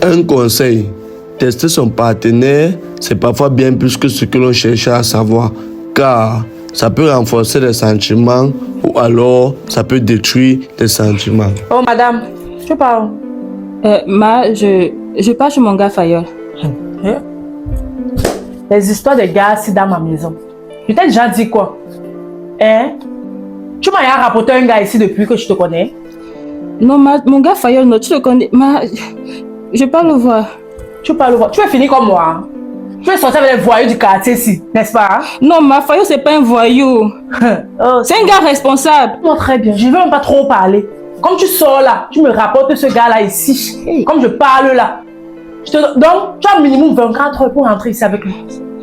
Un conseil, tester son partenaire, c'est parfois bien plus que ce que l'on cherchait à savoir, car ça peut renforcer les sentiments ou alors ça peut détruire les sentiments. Oh madame, tu parles? Je pars chez mon gars Fayol. Les histoires de gars assis dans ma maison. Je t'ai déjà dit quoi? Hein? Tu m'as rapporté un gars ici depuis que je te connais? Non, mon gars Fayol, non, tu le connais. Je pars le voir. Tu pars le voir. Tu es fini comme moi. Hein? Tu es sorti avec les voyous du quartier ici, n'est-ce pas? Hein? Non, Fayol, c'est pas un voyou. C'est un gars responsable. Non, très bien. Je ne veux même pas trop parler. Comme tu sors là, tu me rapportes ce gars-là ici. Hey. Comme je parle là. Donc, tu as minimum 24 heures pour rentrer ici avec lui.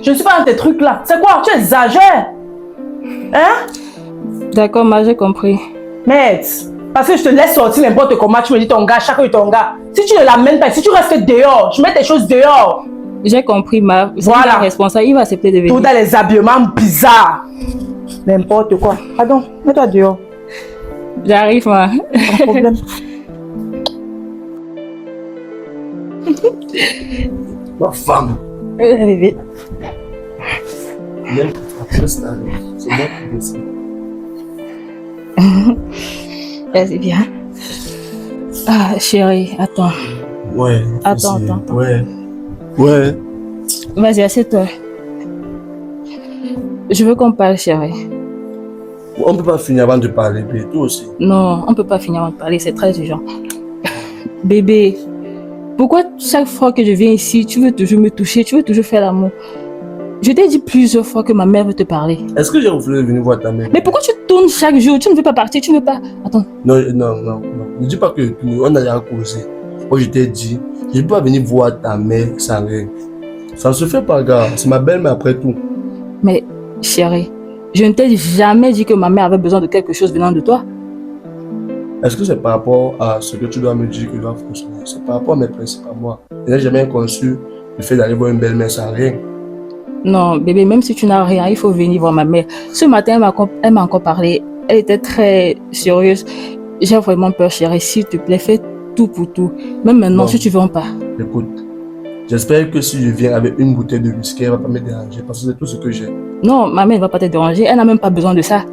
Je ne suis pas dans tes trucs là. C'est quoi? Tu exagères. Hein? D'accord, j'ai compris. Mais, parce que je te laisse sortir n'importe comment, tu me dis ton gars, chacun est ton gars. Si tu ne l'amènes pas, si tu restes dehors, je mets tes choses dehors. J'ai compris, voilà. Responsable, il va accepter de venir. Tout dans les habillements bizarres. N'importe quoi. Pardon, mets-toi dehors. J'arrive, Pas de problème. Ma femme. Bébé. C'est moi qui décide. C'est bien. Ah, chérie, attends. Ouais. Attends. Ouais. Vas-y, assieds-toi. Je veux qu'on parle, chérie. On peut pas finir avant de parler, bébé. Toi aussi. Non, on peut pas finir avant de parler, c'est très urgent. Bébé, pourquoi chaque fois que je viens ici, tu veux toujours me toucher, tu veux toujours faire l'amour? Je t'ai dit plusieurs fois que ma mère veut te parler. Est-ce que j'ai refusé de venir voir ta mère? Mais pourquoi tu tournes chaque jour? Tu ne veux pas partir, tu ne veux pas... Attends. Non. Ne dis pas que on a déjà causé. Moi, je t'ai dit, je ne peux pas venir voir ta mère sans rien. Ça ne se fait pas, gars. C'est ma belle-mère après tout. Mais, chérie, je ne t'ai jamais dit que ma mère avait besoin de quelque chose venant de toi. Est-ce que c'est par rapport à ce que tu dois me dire que je dois fonctionner? C'est par rapport à mes principes à moi. Je n'ai jamais conçu le fait d'aller voir une belle-mère sans rien. Non, bébé, même si tu n'as rien, il faut venir voir ma mère. Ce matin, elle m'a encore parlé. Elle était très sérieuse. J'ai vraiment peur, chérie. S'il te plaît, fais tout pour tout. Même maintenant, si tu ne veux pas. Écoute, j'espère que si je viens avec une bouteille de whisky, elle ne va pas me déranger parce que c'est tout ce que j'ai. Non, ma mère ne va pas te déranger. Elle n'a même pas besoin de ça.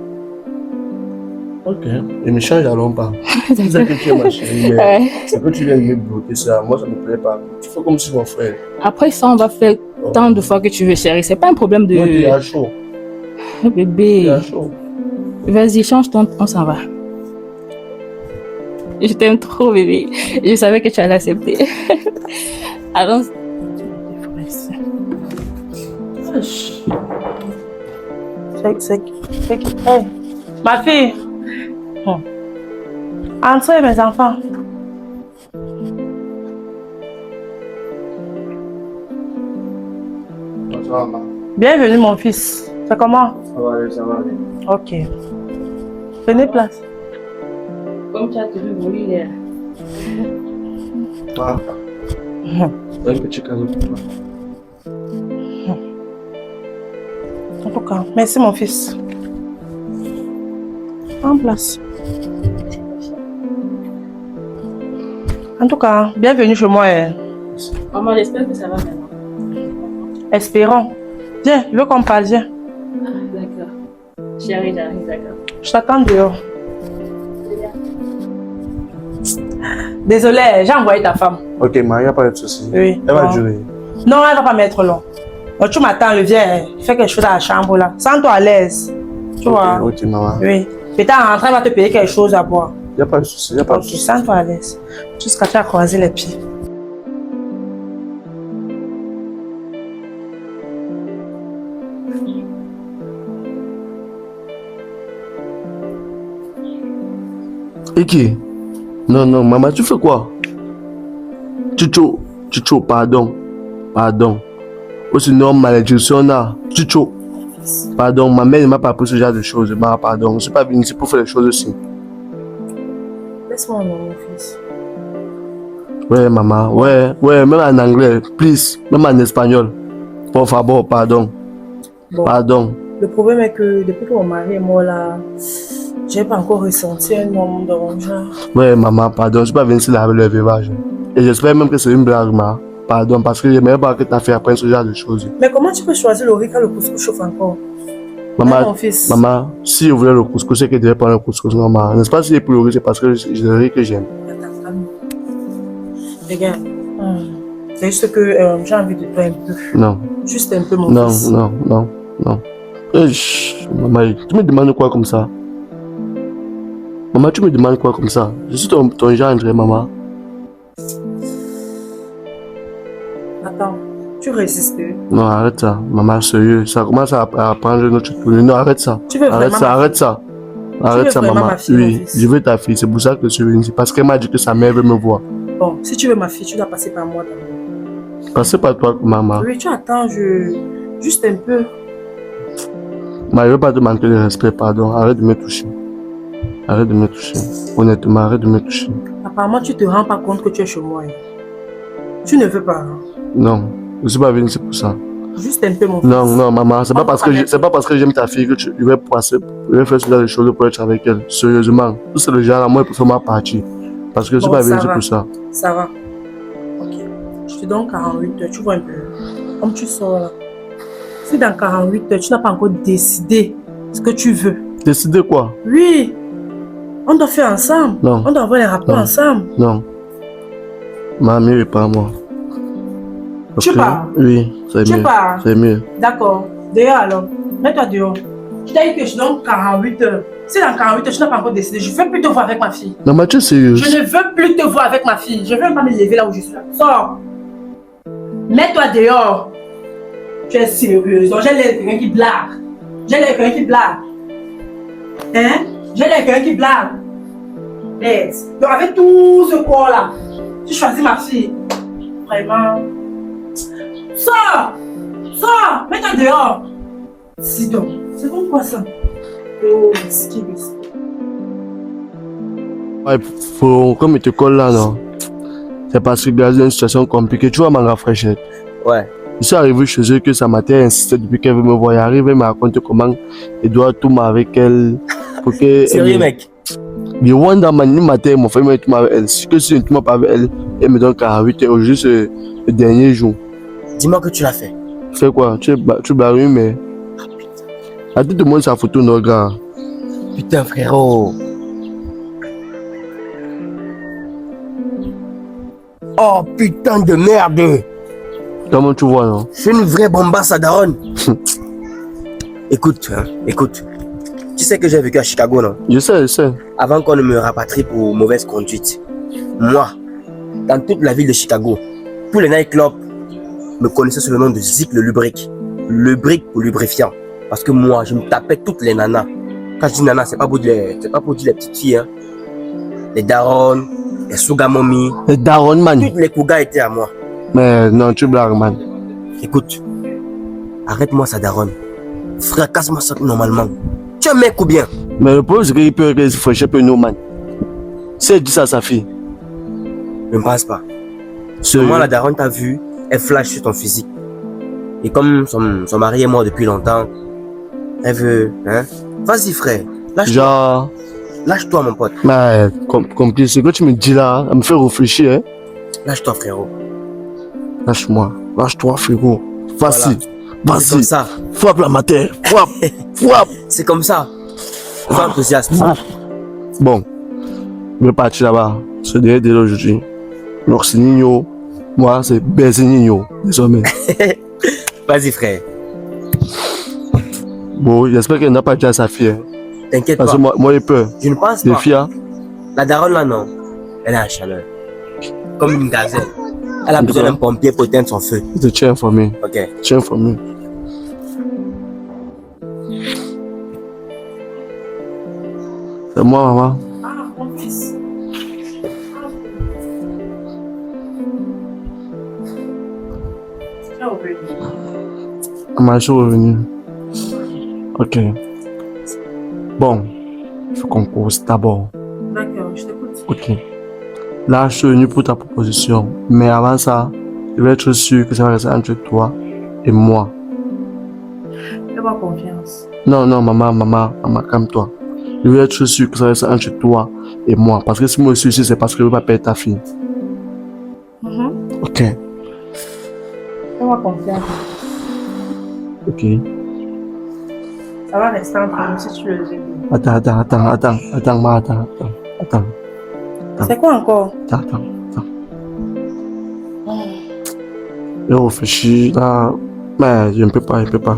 Ok, et me change alors pas. C'est ça que tu es ma chérie, mais c'est que tu viens de me bloquer ça. Moi, ça ne me plaît pas. Tu fais comme si mon frère. Après ça, on va faire tant de fois que tu veux, chérie. C'est pas un problème de... Moi, tu es à chaud. Bébé. Tu es à chaud. Vas-y, change ton... On s'en va. Je t'aime trop, bébé. Je savais que tu allais accepter. Allons. Hey, ma fille. Entrez, mes enfants. Bonsoir, maman. Bienvenue, mon fils. C'est comment? Ça va aller, ça va aller. Ok. Prenez place. Comme tu as toujours voulu, là. Un petit cadeau pour toi. En tout cas, merci, mon fils. En place. En tout cas, bienvenue chez moi. Maman, j'espère que ça va maintenant. Espérons. Viens, je veux qu'on parle, viens. Ah, d'accord. Chérie, j'arrive, d'accord. Je t'attends dehors. Désolée, j'ai envoyé ta femme. Ok, il n'y a pas de souci. Oui. Elle va durer. Non, elle ne va pas mettre long. Donc, tu m'attends, je viens. Fais quelque chose dans la chambre là. Sens-toi à l'aise. Tu vois? Ok, maman. Oui. Peut-être en rentrant, elle va te payer quelque chose à boire. Il n'y a pas de souci, il n'y a pas de souci. Sens-toi à l'aise. Jusqu'à tu as croisé les pieds. Et qui? Non, maman, tu fais quoi? Chicho, pardon. Ou sinon, malédiction là. Chicho. Pardon, ma mère ne m'a pas appris ce genre de choses. Pardon, je ne suis pas venu ici pour faire les choses aussi. Laisse-moi mon fils. Ouais, maman, ouais, même en anglais, please, même en espagnol. Por favor, pardon. Bon. Pardon. Le problème est que depuis que mon mari est mort là, j'ai pas encore ressenti un homme dans mon genre. Ouais, maman, pardon, je ne suis pas venu ici laver le veuvage. Et j'espère même que c'est une blague, ma. Pardon, parce que j'aimerais pas que ta fille apprenne ce genre de choses. Mais comment tu peux choisir le riz quand le couscous chauffe encore? Maman, Mon fils. maman, si je voulais le couscous, c'est que je devais prendre le couscous, maman. N'est-ce pas si c'est pour le riz, c'est parce que c'est le riz que j'aime. Attends, calme. Regarde. C'est juste que j'ai envie de toi un peu. Non. Juste un peu, mon Non, fils. non, non, non. Maman, tu me demandes quoi comme ça? Maman, tu me demandes quoi comme ça? Je suis ton gendre, maman. Attends, tu résistes. Non, arrête ça. Maman, sérieux. Ça commence à prendre une autre tournure. Non, arrête ça. Tu veux Arrête vraiment ça, ma arrête ça. Arrête veux ça, vraiment maman. ma fille, mon Oui, fils? je veux ta fille. C'est pour ça que je suis venu ici. Parce qu'elle m'a dit que sa mère veut me voir. Bon, si tu veux ma fille, tu dois passer par moi d'abord. Passez par toi, maman. Oui, tu attends, juste un peu. Mais je ne veux pas te manquer de respect, pardon. Arrête de me toucher. Arrête de me toucher. Honnêtement, arrête de me toucher. Apparemment, tu te rends pas compte que tu es chez moi. Hein. Tu ne veux pas. Hein. Non, je ne suis pas venu ici pour ça. Juste un peu, mon fils. Non, non, maman, c'est pas parce que j'aime ta fille que je vais faire ce genre de choses pour être avec elle. Sérieusement. Tout c'est le genre à moi pour faire ma partie. Parce que je suis pas venu ici pour ça. Ça va. Ok. Je te donne 48 heures. Tu vois un peu. Comme tu sors là. Si dans 48 heures, tu n'as pas encore décidé ce que tu veux. Décider quoi? Oui. On doit faire ensemble. Non. On doit avoir les rapports Non. ensemble. Non. Mamie n'est pas moi. Tu pars? Oui, c'est Tu mieux. pars? C'est mieux. D'accord. Dehors alors. Mets-toi dehors. Je t'ai dit que je donne 48 heures. Si dans 48 heures, tu n'as pas encore décidé, je ne veux plus te voir avec ma fille. Maman, tu es sérieuse? Je ne veux plus te voir avec ma fille. Je ne veux pas me lever là où je suis. Sors. Mets-toi dehors. Tu es sérieuse. Donc j'ai l'air de quelqu'un qui blague. J'ai l'air de quelqu'un qui blague. Hein? J'ai l'air de quelqu'un qui blague. Laisse. Donc avec tout ce corps-là, tu choisis ma fille. Vraiment. Sors. Sors. Mets-toi dehors. Si donc. C'est comme quoi ça? Oh, risqué. Ouais, faut comme il te colle là, non? C'est parce que dans une situation compliquée. Tu vois, ma fraîchette. Ouais. Je suis arrivé chez eux que sa mère insistait depuis qu'elle veut me voir. Elle arrive, elle me raconte comment elle doit tout avec elle. Pour que Sérieux, mec? Mais Wanda m'a matin, mon frère m'a tout avec elle. Si que si je ne tourne pas avec elle, elle me donne 48 heures. Aujourd'hui, c'est le dernier jour. Dis-moi que tu l'as fait. Fais quoi? Tu barres, mais. À tout le monde sa photo, non, gars. Putain, frérot. Oh, putain de merde. Comment tu vois, non? C'est une vraie bombasse à Daron. Écoute, hein, écoute. Tu sais que j'ai vécu à Chicago, non? Je sais. Avant qu'on ne me rapatrie pour mauvaise conduite. Moi, dans toute la ville de Chicago, tous les nightclubs me connaissaient sous le nom de Zik le lubrique. Lubrique pour lubrifiant. Parce que moi, je me tapais toutes les nanas. Quand je dis nanas, c'est pas pour dire les petites filles. Hein. Les darons, les sugamomi. Les darons, man. Toutes les cougas étaient à moi. Mais non, tu blagues, man. Écoute, arrête-moi ça, daronne. Fracasse-moi ça normalement. Tu es un mec ou bien? Mais le problème, c'est qu'il peut se fâcher pour nous, man. Si elle dit ça à sa fille. Ne me passe pas. Moi, la daronne t'a vu, elle flash sur ton physique. Et comme son mari est mort depuis longtemps, elle veut, hein? Vas-y, frère. Lâche-toi. Genre. Lâche-toi, mon pote. Mais, complice, ce que tu me dis là, ça me fait réfléchir, hein. Lâche-toi, frérot. Lâche-moi. Lâche-toi, frérot. Vas-y. Voilà. C'est comme ça. Frappe la matière. Frappe. Frappe. C'est comme ça. Sois enthousiaste. Bon. Je vais partir là-bas. C'est déjà aujourd'hui. Alors, c'est Nino. Moi, c'est baiser Nino. Désormais. Vas-y, frère. Bon, j'espère qu'elle n'a pas dit à sa fille. Hein. T'inquiète Parce pas. que moi, j'ai peur. Je ne pense Les pas. filles, hein. La daronne là, non. Elle est en chaleur. Comme une gazelle. Elle a besoin d'un pompier pour éteindre son feu. Je te tiens informé. Ok. Tiens informé. C'est moi, maman. Ah, mon fils. Tu es revenu. Maman, je suis revenu. Ok. Bon. Il faut qu'on cause d'abord. D'accord, je t'écoute. Ok. Là, je suis venu pour ta proposition. Mais avant ça, je vais être sûr que ça va rester entre toi et moi. Fais-moi confiance. Non, maman, calme-toi. Je vais être sûr que ça va rester entre toi et moi. Parce que si moi je suis ici, c'est parce que je ne veux pas perdre ta fille. Ok. Fais-moi confiance. Ok. Ça va rester entre nous si tu le veux. Attends, Ma, attends. C'est quoi encore? Attends. Je réfléchis, là. Mais je ne peux pas. Attends,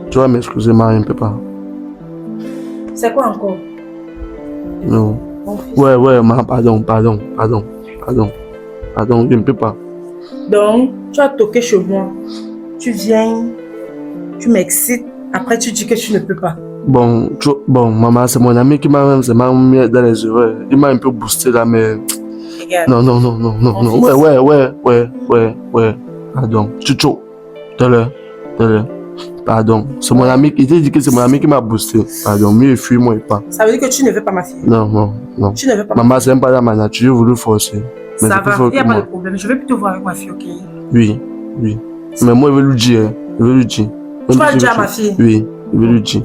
Tu vas m'excuser, Ma, je ne peux pas. c'est quoi encore? Non. Mon fils. Ouais, Ma, pardon, je ne peux pas. Donc, tu as toqué chez moi. Tu viens, tu m'excites. Après, tu dis que tu ne peux pas. Bon, maman, c'est mon ami qui m'a mis dans les erreurs. Il m'a un peu boosté là, mais... Regarde. Non. Ouais. Pardon. Chucho. Telle. Pardon. C'est mon ami. Il t'a dit que c'est mon ami qui m'a boosté. Pardon. Mieux fuis-moi pas. Ça veut dire que tu ne veux pas ma fille. Non. Tu ne veux pas Maman, c'est même pas dans ma nature. J'ai voulu forcer. Mais ça c'est plus va, fort il n'y a que pas moi. de problème. Je vais plutôt voir avec ma fille, ok? Oui. Mais moi, je vais lui dire. Tu vas le dire à ma fille? Oui, je vais lui dire.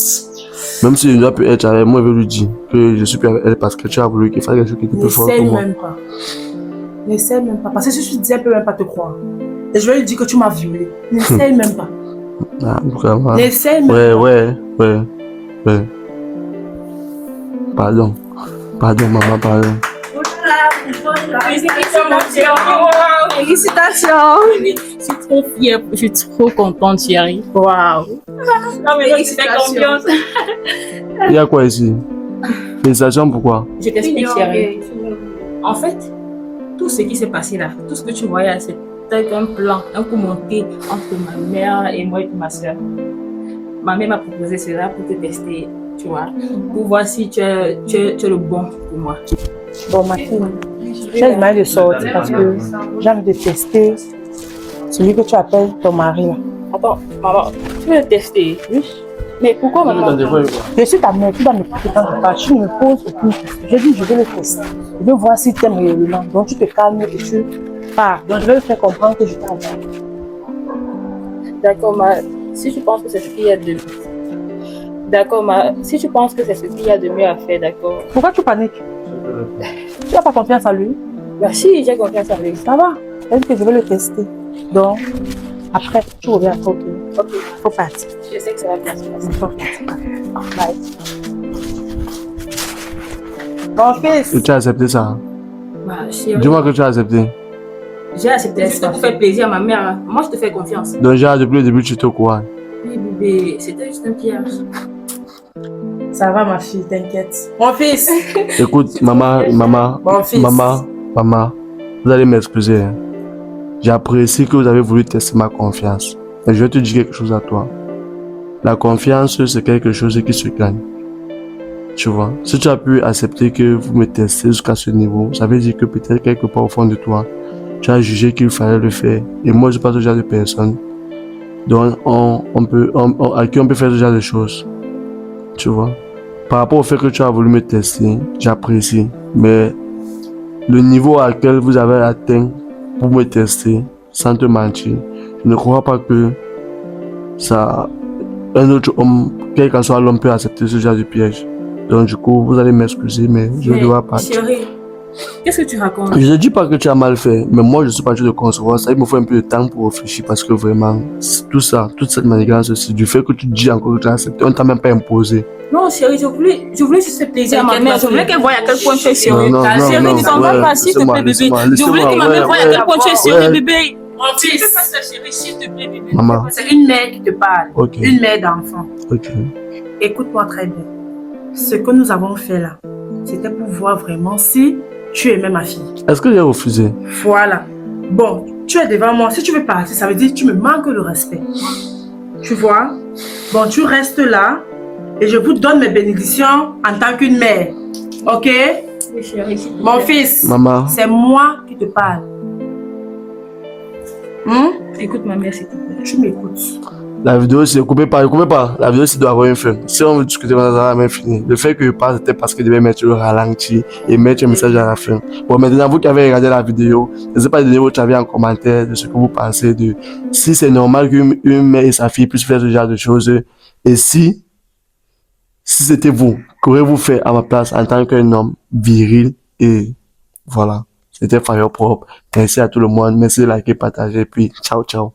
Même si je dois plus être avec moi, je vais lui dire que je suis plus avec elle parce que tu as voulu qu'il fasse quelque chose qui était plus fort que N'essaye moi. même pas. N'essaye même pas. Parce que si je te dis, elle peut même pas te croire. Et je vais lui dire que tu m'as violée. N'essaye même pas. Ah, vraiment. N'essaye même pas. Ouais. Pardon, maman, pardon. Félicitations. Je suis trop fière, je suis trop contente, chérie. Waouh. Félicitations. Il y a quoi ici? Félicitations, pourquoi? Je t'explique, chérie. En fait, tout ce qui s'est passé là, tout ce que tu voyais, c'était un plan, un coup monté entre ma mère et moi et ma soeur. Ma mère m'a proposé cela pour te tester, tu vois, pour voir si tu es le bon pour moi. Bon, ma fille, j'ai mal de sortir parce que j'ai envie de tester celui que tu appelles ton mari là. Attends, maman, tu veux le tester? Oui. Mais pourquoi, maman? Je suis ta mère, tu dois m'écouter quand je parle. Tu ne me poses aucune question. Je dis, je vais le tester. Je veux voir si tu aimes réellement. Donc, tu te calmes et tu pars. Donc, je vais le faire comprendre que je t'aime. D'accord, si tu penses que c'est ce qu'il y a de... D'accord, si tu penses que c'est ce qu'il y a de mieux à faire, d'accord. Pourquoi tu paniques? Tu n'as pas confiance en lui? Bah si, j'ai confiance en lui. Ça va. Est-ce que je vais le tester? Donc, après, tu reviens après, ok? Faut partir. Je sais que ça va bien se passer. Faut partir. Bye. Mon fils. Et tu as accepté ça? Bah, chérie, Dis-moi que tu as accepté. j'ai accepté juste pour faire plaisir à ma mère. Hein. Moi, je te fais confiance. Donc, déjà, depuis le début, tu étais au courant. Oui, bébé, c'était juste un piège. Ça va, ma fille, t'inquiète. Mon fils. Écoute, maman, Mon fils. maman, vous allez m'excuser. Hein. J'apprécie que vous avez voulu tester ma confiance. Mais je vais te dire quelque chose à toi. La confiance, c'est quelque chose qui se gagne. Tu vois, si tu as pu accepter que vous me testez jusqu'à ce niveau, ça veut dire que peut-être quelque part au fond de toi, tu as jugé qu'il fallait le faire. Et moi, je ne suis pas ce genre de personne. Donc, à qui on peut faire ce genre de choses. Tu vois. Par rapport au fait que tu as voulu me tester, j'apprécie. Mais le niveau à quel vous avez atteint pour me tester, sans te mentir, je ne crois pas que ça, un autre homme, quel qu'en soit l'homme, peut accepter ce genre de piège. Donc du coup, vous allez m'excuser, mais je ne dois pas. Chérie, qu'est-ce que tu racontes? Je ne dis pas que tu as mal fait, mais moi, je suis pas en train de concevoir ça. Il me faut un peu de temps pour réfléchir parce que vraiment, tout ça, toute cette manigance, c'est du fait que tu dis encore que tu as accepté. On ne t'a même pas imposé. Non, chérie, je voulais juste faire plaisir à ma mère. Je voulais qu'elle voie à quel point tu es sérieux. Non, Chérie, ne t'en va pas, s'il te plaît, bébé. Je voulais que ma mère voie à quel point tu es sérieux, bébé. Mon Tu fils. fais pas ça, chérie, s'il te plaît, bébé. Maman, C'est une mère qui te parle. ok, Une mère d'enfant. ok. Écoute-moi très bien. Ce que nous avons fait là, c'était pour voir vraiment si tu aimais ma fille. Est-ce que j'ai refusé? Voilà. Bon, tu es devant moi. Si tu veux partir, ça veut dire que tu me manques de respect. Tu vois? Bon, tu restes là et je vous donne mes bénédictions en tant qu'une mère. Ok? Oui, chérie, s'il te plaît. Mon fils, Maman, c'est moi qui te parle. Écoute ma mère, s'il te plaît. Tu m'écoutes. la vidéo, c'est coupez pas. La vidéo, c'est doit avoir une fin. Si on veut discuter, on va même fini. Le fait que je parle, c'était parce que je devais mettre le ralenti et mettre un message à la fin. Bon, maintenant, vous qui avez regardé la vidéo, n'hésitez pas à donner votre avis en commentaire de ce que vous pensez de si c'est normal qu'une mère et sa fille puissent faire ce genre de choses. Et si c'était vous, qu'aurez-vous fait à ma place en tant qu'un homme viril et voilà. C'était Fire Propre. Merci à tout le monde. Merci de liker, partager. Puis, ciao, ciao.